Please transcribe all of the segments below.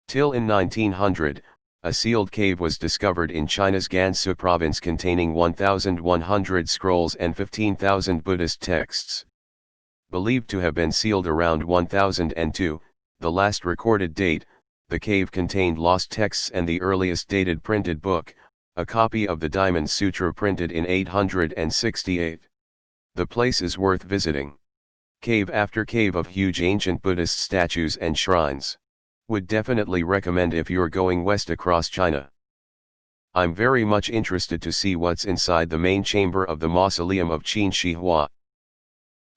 Till in 1900, a sealed cave was discovered in China's Gansu province containing 1,100 scrolls and 15,000 Buddhist texts. Believed to have been sealed around 1002, the last recorded date, the cave contained lost texts and the earliest dated printed book, a copy of the Diamond Sutra printed in 868. The place is worth visiting. Cave after cave of huge ancient Buddhist statues and shrines. Would definitely recommend if you're going west across China. I'm very much interested to see what's inside the main chamber of the mausoleum of Qin Shi Hua.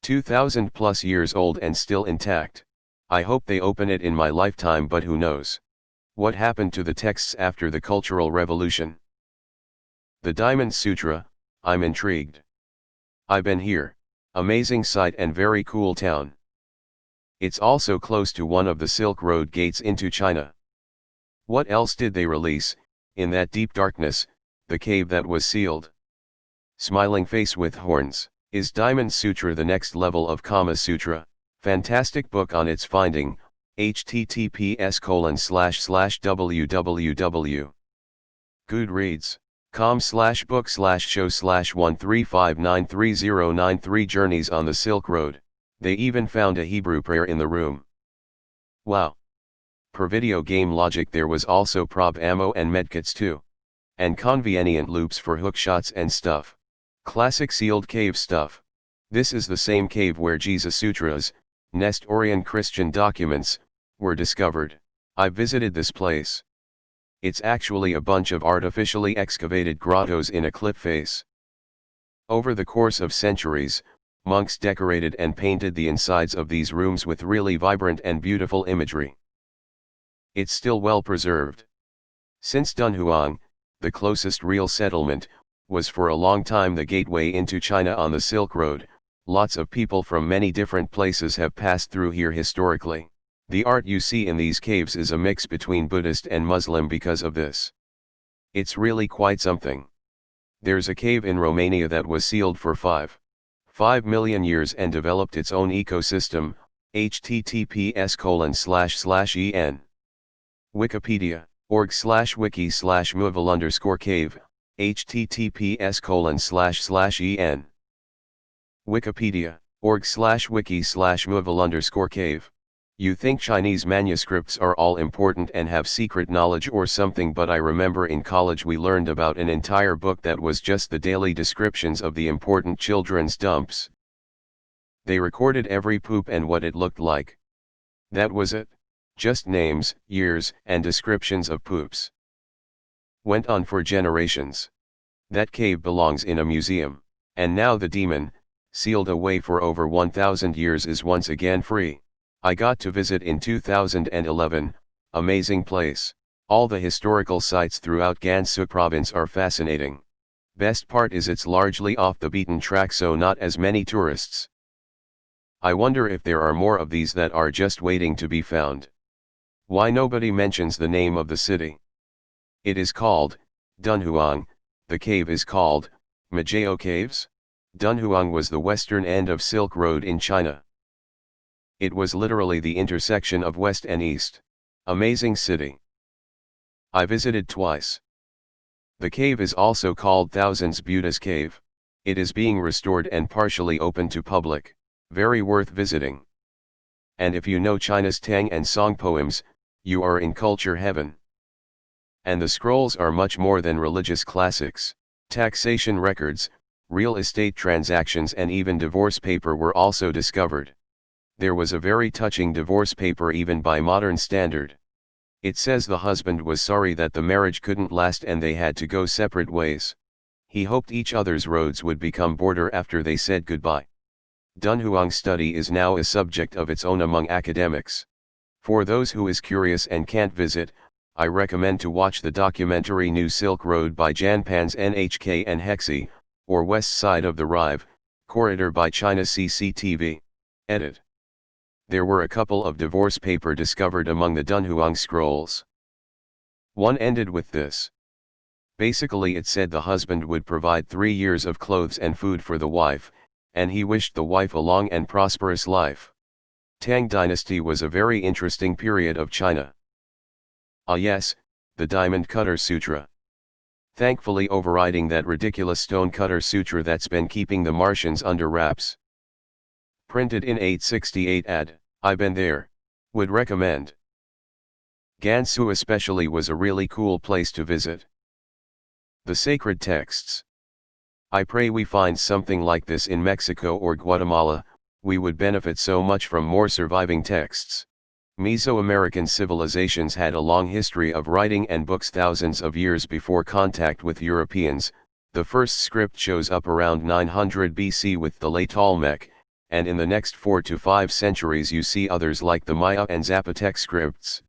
2,000 plus years old and still intact. I hope they open it in my lifetime, but who knows? What happened to the texts after the Cultural Revolution? The Diamond Sutra, I'm intrigued. I've been here. Amazing sight and very cool town. It's also close to one of the Silk Road gates into China. What else did they release, in that deep darkness, the cave that was sealed? Smiling face with horns. Is Diamond Sutra the next level of Kama Sutra? Fantastic book on its finding, https://www. Goodreads.com/book/show/1359309 Journeys on the Silk Road. They even found a Hebrew prayer in the room. Wow. Per video game logic, there was also prob ammo and medkits too. And convenient loops for hookshots and stuff. Classic sealed cave stuff. This is the same cave where Jesus Sutras, Nestorian Christian documents, were discovered. I visited this place. It's actually a bunch of artificially excavated grottos in a cliff face. Over the course of centuries, monks decorated and painted the insides of these rooms with really vibrant and beautiful imagery. It's still well preserved. Since Dunhuang, the closest real settlement, was for a long time the gateway into China on the Silk Road, lots of people from many different places have passed through here historically. The art you see in these caves is a mix between Buddhist and Muslim because of this. It's really quite something. There's a cave in Romania that was sealed for 5 million years and developed its own ecosystem, https://en. Wikipedia.org/wiki/moval_cave, https://en. Wikipedia.org/wiki/moval_cave. You think Chinese manuscripts are all important and have secret knowledge or something, but I remember in college we learned about an entire book that was just the daily descriptions of the important children's dumps. They recorded every poop and what it looked like. That was it. Just names, years, and descriptions of poops. Went on for generations. That cave belongs in a museum, and now the demon, sealed away for over 1,000 years, is once again free. I got to visit in 2011, amazing place. All the historical sites throughout Gansu province are fascinating. Best part is it's largely off the beaten track, so not as many tourists. I wonder if there are more of these that are just waiting to be found. Why nobody mentions the name of the city? It is called Dunhuang. The cave is called Majao Caves. Dunhuang was the western end of Silk Road in China. It was literally the intersection of west and east. Amazing city. I visited twice. The cave is also called Thousands Buddha's Cave. It is being restored and partially open to public. Very worth visiting. And if you know China's Tang and Song poems, you are in culture heaven. And the scrolls are much more than religious classics. Taxation records, real estate transactions, and even divorce paper were also discovered. There was a very touching divorce paper even by modern standard. It says the husband was sorry that the marriage couldn't last and they had to go separate ways. He hoped each other's roads would become border after they said goodbye. Dunhuang study is now a subject of its own among academics. For those who is curious and can't visit, I recommend to watch the documentary New Silk Road by Janpan's NHK and Hexi, or West Side of the Rive, Corridor by China CCTV. Edit. There were a couple of divorce paper discovered among the Dunhuang scrolls. One ended with this. Basically it said the husband would provide 3 years of clothes and food for the wife, and he wished the wife a long and prosperous life. Tang Dynasty was a very interesting period of China. Ah yes, the Diamond Sutra. Thankfully overriding that ridiculous stone-cutter sutra that's been keeping the Martians under wraps. Printed in 868 ad, I been there. Would recommend. Gansu especially was a really cool place to visit. The sacred texts. I pray we find something like this in Mexico or Guatemala, we would benefit so much from more surviving texts. Mesoamerican civilizations had a long history of writing and books thousands of years before contact with Europeans. The first script shows up around 900 BC with the late Olmec, and in the next 4 to 5 centuries you see others like the Maya and Zapotec scripts.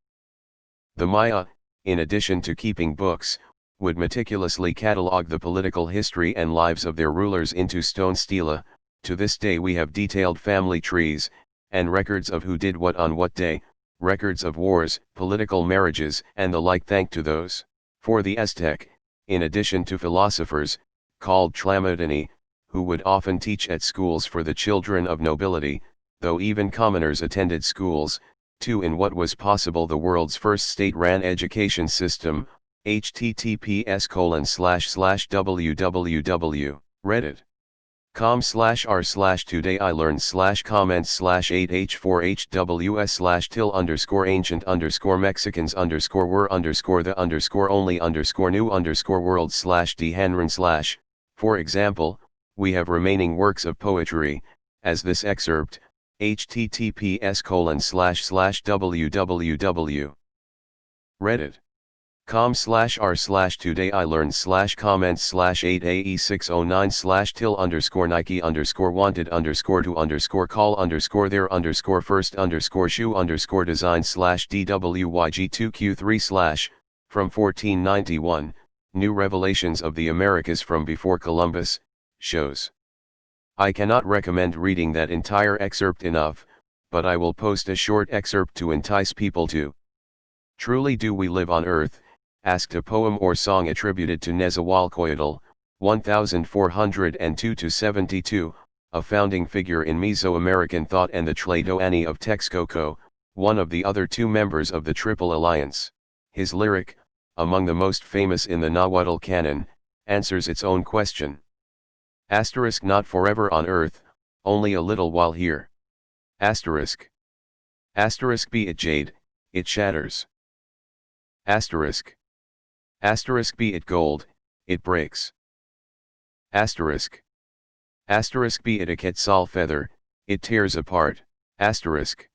The Maya, in addition to keeping books, would meticulously catalog the political history and lives of their rulers into stone stela. To this day we have detailed family trees, and records of who did what on what day, records of wars, political marriages, and the like. Thank to those. For the Aztec, in addition to philosophers, called Tlamatani, who would often teach at schools for the children of nobility, though even commoners attended schools, too, in what was possible the world's first state-ran education system. https://www. reddit.com/r/till_ancient_ancient_were_the_only_new_world/. For example, we have remaining works of poetry, as this excerpt, https://www. reddit.com/r/todayilearned/comment/8ae609/till_nike_wanted_call_there_2_dy_2q3/ from 1491, New Revelations of the Americas from Before Columbus, shows. I cannot recommend reading that entire excerpt enough, but I will post a short excerpt to entice people to. Truly do we live on earth? Asked a poem or song attributed to Nezahualcóyotl, 1402-72, a founding figure in Mesoamerican thought and the Tlatoani of Texcoco, one of the other two members of the Triple Alliance. His lyric, among the most famous in the Nahuatl canon, answers its own question. Asterisk not forever on earth, only a little while here. Asterisk. Asterisk be it jade, it shatters. Asterisk. Asterisk be it gold, it breaks. Asterisk. Asterisk be it a quetzal feather, it tears apart. Asterisk.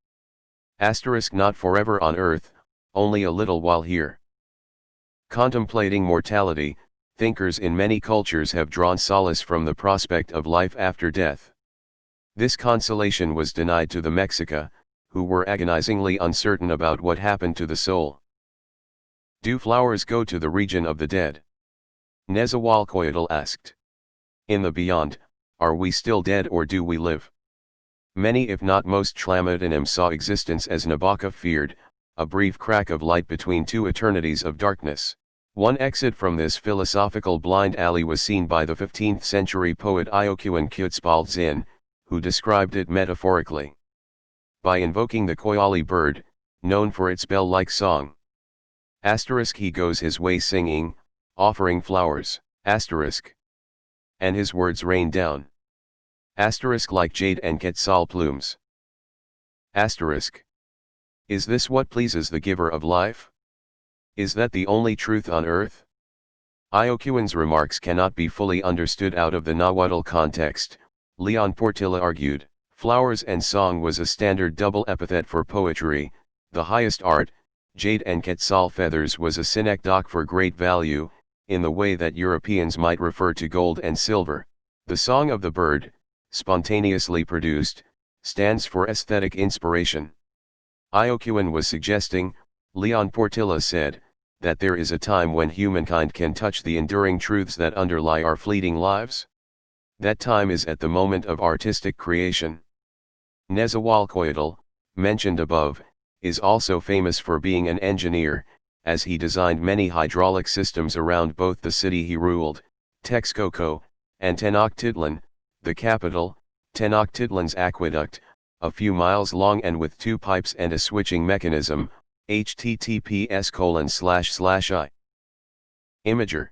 Asterisk not forever on earth, only a little while here. Contemplating mortality, thinkers in many cultures have drawn solace from the prospect of life after death. This consolation was denied to the Mexica, who were agonizingly uncertain about what happened to the soul. Do flowers go to the region of the dead? Nezahualcóyotl asked. In the beyond, are we still dead or do we live? Many if not most Tlamatanim saw existence as Nabokov feared, a brief crack of light between two eternities of darkness. One exit from this philosophical blind alley was seen by the 15th century poet Iokuan Kutzbaldsin, who described it metaphorically by invoking the koyali bird, known for its bell-like song. Asterisk he goes his way singing, offering flowers. Asterisk. And his words rain down. Asterisk like jade and quetzal plumes. Asterisk. Is this what pleases the giver of life? Is that the only truth on earth? Iokuan's remarks cannot be fully understood out of the Nahuatl context, Leon Portilla argued. Flowers and song was a standard double epithet for poetry, the highest art. Jade and quetzal feathers was a synecdoche for great value, in the way that Europeans might refer to gold and silver. The song of the bird, spontaneously produced, stands for aesthetic inspiration. Iokuan was suggesting, Leon Portilla said, that there is a time when humankind can touch the enduring truths that underlie our fleeting lives. That time is at the moment of artistic creation. Nezahualcóyotl, mentioned above, is also famous for being an engineer, as he designed many hydraulic systems around both the city he ruled, Texcoco, and Tenochtitlan, the capital. Tenochtitlan's aqueduct, a few miles long and with two pipes and a switching mechanism, https:// Imager.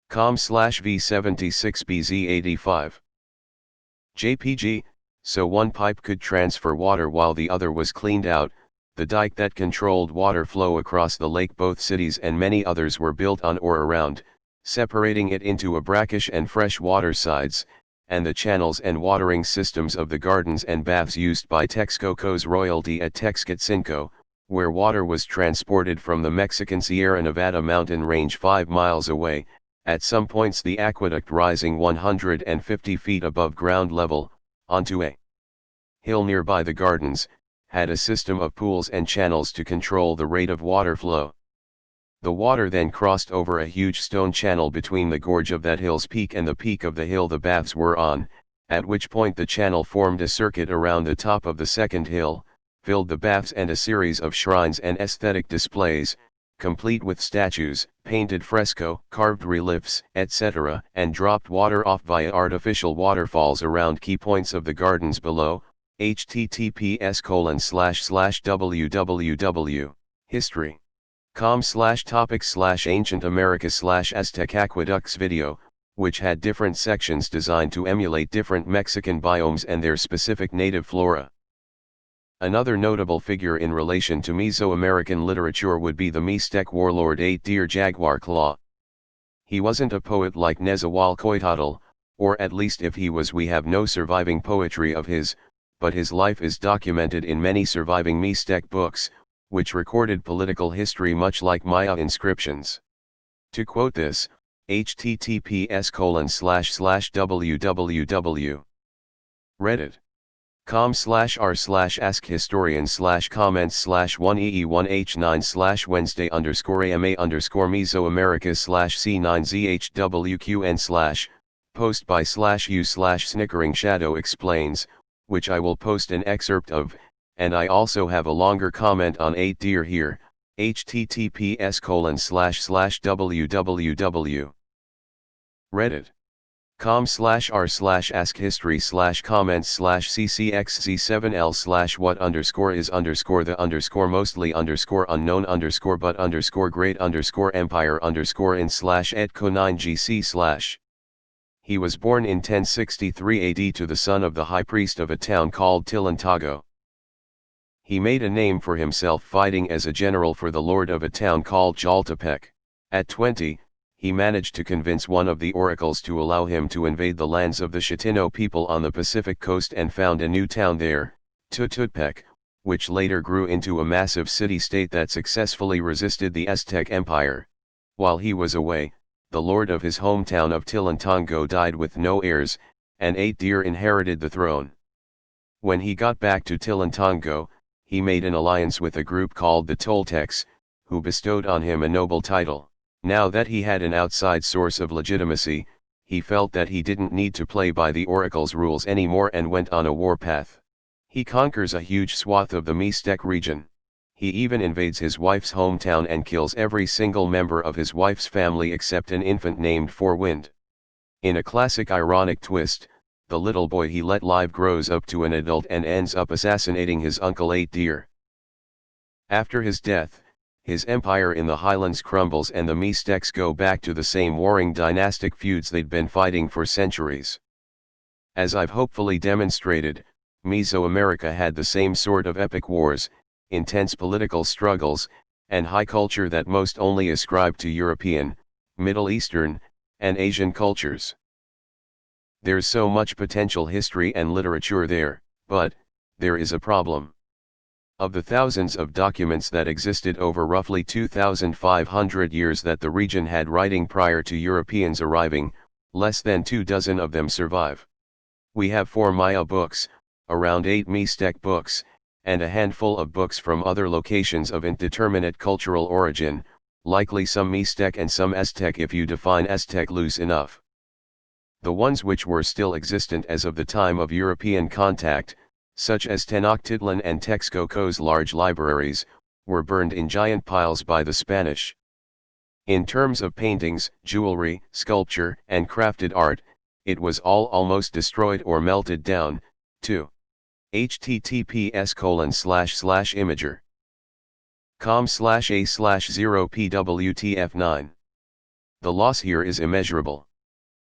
com/v76bz85. JPG, so one pipe could transfer water while the other was cleaned out. The dike that controlled water flow across the lake, both cities and many others were built on or around, separating it into a brackish and fresh water sides, and the channels and watering systems of the gardens and baths used by Texcoco's royalty at Texcatzinco, where water was transported from the Mexican Sierra Nevada mountain range 5 miles away, at some points the aqueduct rising 150 feet above ground level, onto a hill nearby the gardens, had a system of pools and channels to control the rate of water flow. The water then crossed over a huge stone channel between the gorge of that hill's peak and the peak of the hill the baths were on, at which point the channel formed a circuit around the top of the second hill, filled the baths and a series of shrines and aesthetic displays, complete with statues, painted fresco, carved reliefs, etc., and dropped water off via artificial waterfalls around key points of the gardens below. https://www. History. com/topics/ancient America/Aztec aqueducts video, which had different sections designed to emulate different Mexican biomes and their specific native flora. Another notable figure in relation to Mesoamerican literature would be the Mixtec warlord 8-Deer Jaguar Claw. He wasn't a poet like Nezahualcóyotl, or at least if he was, we have no surviving poetry of his, but his life is documented in many surviving Mixtec books, which recorded political history much like Maya inscriptions. To quote this, https://www. Reddit. com/r/Ask historian/comments/1ee1h9/Wednesday_Mesoamerica/C9ZHWQN/ post by /u/snickering shadow explains, which I will post an excerpt of, and I also have a longer comment on 8-Deer here, https://www. Reddit. com/r/Ask history/comments/cc x z7l/what_is_the_mostly_unknown_but_in/et_co9gc/. He was born in 1063 AD to the son of the high priest of a town called Tilantago. He made a name for himself fighting as a general for the lord of a town called Jaltepec. At 20, he managed to convince one of the oracles to allow him to invade the lands of the Chitino people on the Pacific coast and found a new town there, Tututpec, which later grew into a massive city-state that successfully resisted the Aztec Empire. While he was away, the lord of his hometown of Tilantongo died with no heirs, and 8-Deer inherited the throne. When he got back to Tilantongo, he made an alliance with a group called the Toltecs, who bestowed on him a noble title. Now that he had an outside source of legitimacy, he felt that he didn't need to play by the oracle's rules anymore and went on a warpath. He conquers a huge swath of the Mixtec region. He even invades his wife's hometown and kills every single member of his wife's family except an infant named Fourwind. In a classic ironic twist, the little boy he let live grows up to an adult and ends up assassinating his uncle 8-Deer. After his death, his empire in the highlands crumbles and the Mixtecs go back to the same warring dynastic feuds they'd been fighting for centuries. As I've hopefully demonstrated, Mesoamerica had the same sort of epic wars, intense political struggles, and high culture that most only ascribe to European, Middle Eastern, and Asian cultures. There's so much potential history and literature there, but there is a problem. Of the thousands of documents that existed over roughly 2,500 years that the region had writing prior to Europeans arriving, less than 24 of them survive. We have 4 Maya books, around 8 Mixtec books, and a handful of books from other locations of indeterminate cultural origin, likely some Mixtec and some Aztec if you define Aztec loose enough. The ones which were still existent as of the time of European contact, such as Tenochtitlan and Texcoco's large libraries, were burned in giant piles by the Spanish. In terms of paintings, jewelry, sculpture, and crafted art, it was all almost destroyed or melted down, too. https://imager com/a/0pwtf9. The loss here is immeasurable.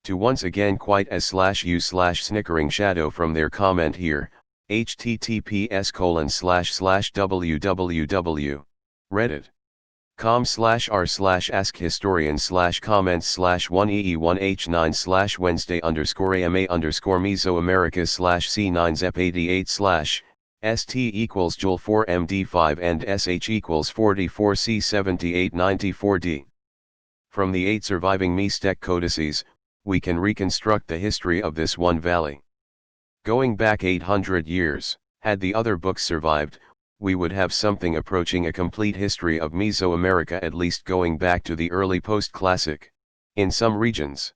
To once again quite as/u/snickering shadow from their comment here, https://www. Reddit. com/r/Mesoamerica/C9zep88/st=Joel4md5 and sh=44c7894d. From the 8 surviving Mixtec codices, we can reconstruct the history of this one valley. Going back 800 years, had the other books survived, we would have something approaching a complete history of Mesoamerica, at least going back to the early post-classic. In some regions.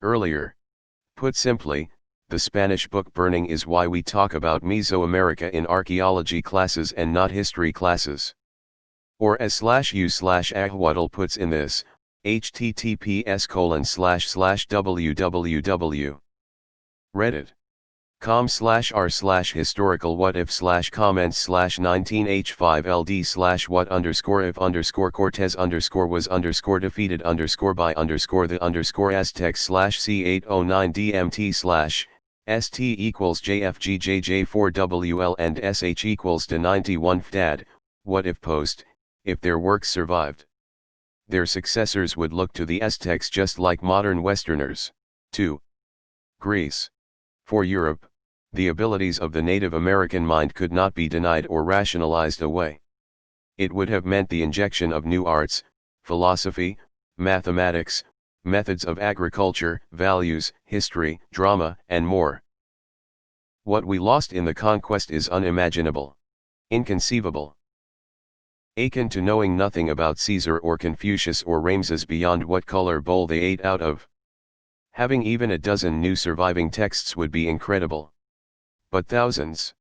Earlier. Put simply, the Spanish book burning is why we talk about Mesoamerica in archaeology classes and not history classes. Or as/u/ahwaddle puts in this, https://www. Reddit. com/r/historical what if/comment/19h5ld/what_if_cortez_by_the_aztecs/c809dmt/st=jfgjj4wl and sh=91fdad, what if post, if their works survived. Their successors would look to the Aztecs just like modern Westerners. 2. Greece. For Europe, the abilities of the Native American mind could not be denied or rationalized away. It would have meant the injection of new arts, philosophy, mathematics, methods of agriculture, values, history, drama, and more. What we lost in the conquest is unimaginable. Inconceivable. Akin to knowing nothing about Caesar or Confucius or Ramses beyond what color bowl they ate out of. Having even a dozen new surviving texts would be incredible. But thousands?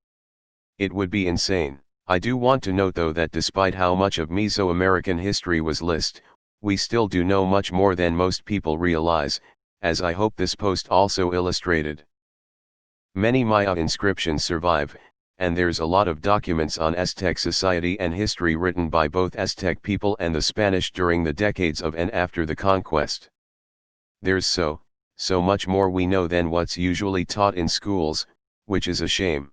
It would be insane. I do want to note though that despite how much of Mesoamerican history was lost, we still do know much more than most people realize, as I hope this post also illustrated. Many Maya inscriptions survive, and there's a lot of documents on Aztec society and history written by both Aztec people and the Spanish during the decades of and after the conquest. There's so much more we know than what's usually taught in schools, which is a shame.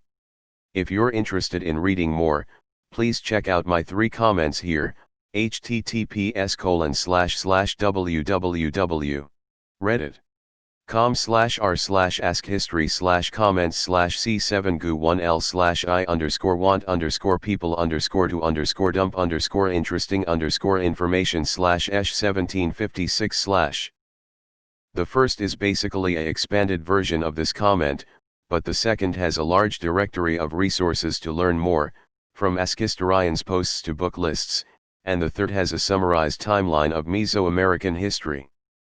If you're interested in reading more, please check out my 3 comments here, https://www. Reddit. com/r/ask-c7gu1l/i_want_people_dump_interesting_information/1756/. The first is basically a expanded version of this comment, but the second has a large directory of resources to learn more, from Ask Historians posts to book lists, and the third has a summarized timeline of Mesoamerican history.